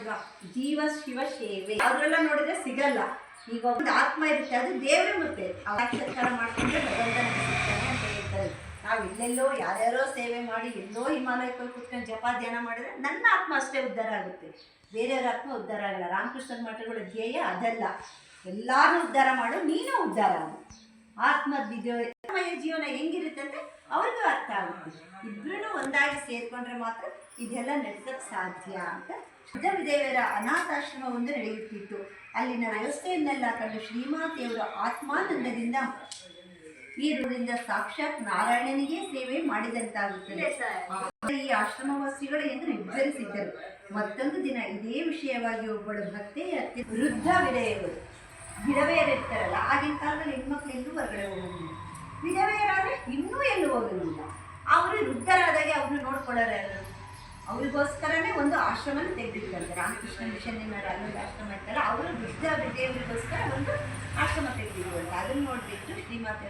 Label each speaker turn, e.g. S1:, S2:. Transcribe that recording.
S1: ಮಾಡಿದ್ರು ಜೀವ ಶಿವ ಸೇವೆ ಅವರೆಲ್ಲ ನೋಡಿದ್ರೆ ಸಿಗಲ್ಲ. ಈಗ ಒಂದು ಆತ್ಮ ಇರುತ್ತೆ, ಅದು ದೇವರೇ. ಮತ್ತೆ ಸಾಕ್ಷಾತ್ಕಾರ ಮಾಡ್ಕೊಂಡ್ರೆ ಭಗವಂತ ನಮಗೆ ಸಿಗ್ತಾನೆ ಅಂತ ಹೇಳ್ತಾರೆ. ನಾವು ಇಲ್ಲೆಲ್ಲೋ ಯಾರ್ಯಾರೋ ಸೇವೆ ಮಾಡಿ ಎಲ್ಲೋ ಹಿಮಾಲಯಕ್ಕೆ ಹೋಗಿ ಕೂತ್ಕೊಂಡು ಜಪ ಧ್ಯಾನ ಮಾಡಿದ್ರೆ ನನ್ನ ಆತ್ಮ ಅಷ್ಟೇ ಉದ್ಧಾರ ಆಗುತ್ತೆ, ಬೇರೆಯವ್ರ ಆತ್ಮ ಉದ್ಧಾರ ಆಗಲ್ಲ. ರಾಮಕೃಷ್ಣನ ಮಠಗಳ ಧ್ಯೇಯ ಅದಲ್ಲ, ಎಲ್ಲರೂ ಉದ್ಧಾರ ಮಾಡು, ನೀನು ಉದ್ಧಾರ ಮಾಡು. ಆತ್ಮಯ ಜೀವನ ಹೆಂಗಿರುತ್ತೆ ಅಂತ ಅವ್ರಿಗೂ ಅರ್ಥ ಆಗುತ್ತೆ. ಇಬ್ಬರೂ ಒಂದಾಗಿ ಸೇರಿಕೊಂಡ್ರೆ ಮಾತ್ರ ಇದೆಲ್ಲ ನಡೆಸೋಕ್ಕೆ ಸಾಧ್ಯ ಅಂತ. ವಿಧವಿದೇವರ ಅನಾಥಾಶ್ರಮ ಒಂದು ನಡೆಯುತ್ತಿತ್ತು. ಅಲ್ಲಿನ ವ್ಯವಸ್ಥೆಯನ್ನೆಲ್ಲ ಕಂಡು ಶ್ರೀಮಾತೆಯವರು ಆತ್ಮಾನಂದದಿಂದ ಈ ರೂಪದಿಂದ ಸಾಕ್ಷಾತ್ ನಾರಾಯಣನಿಗೆ ಸೇವೆ ಮಾಡಿದಂತಾಗುತ್ತದೆ. ಈ ಆಶ್ರಮವಾಸಿಗಳು ಎಂದು ನಿರ್ಧರಿಸಿದ್ದರು. ಮತ್ತೊಂದು ದಿನ ಇದೇ ವಿಷಯವಾಗಿ ಒಬ್ಬಳು ಭಕ್ತೆಯ ವೃದ್ಧ ವಿಧವೆಯರಿರ್ತಾರಲ್ಲ, ಆಗಿನ ಕಾಲದಲ್ಲಿ ಹೆಣ್ಮಕ್ಳು ಎಲ್ಲೂ ಹೊರಗಡೆ ಹೋಗೋದಿಲ್ಲ. ವಿಧವೆಯರಾದರೆ ಇನ್ನೂ ಎಲ್ಲೂ ಹೋಗೋದಿಲ್ಲ. ಅವರು ವೃದ್ಧರಾದಾಗೆ ಅವ್ರನ್ನ ನೋಡ್ಕೊಳ್ಳೋರು ಯಾರು? ಅವ್ರಿಗೋಸ್ಕರನೇ ಒಂದು ಆಶ್ರಮನ ತೆಗೆದಿರ್ತಾರೆ. ರಾಮಕೃಷ್ಣ ಮಿಷನ್ ಅಲ್ಲೊಂದು ಆಶ್ರಮ ಇರ್ತಾರೆ, ಅವರು ವೃದ್ಧ ವಿಧವೆಯರಿಗೋಸ್ಕರ ಒಂದು ಆಶ್ರಮ ತೆಗೆದಿರುವಂತ. ಅದನ್ನು ನೋಡಿಬಿಟ್ಟು ಶ್ರೀಮಾತೆ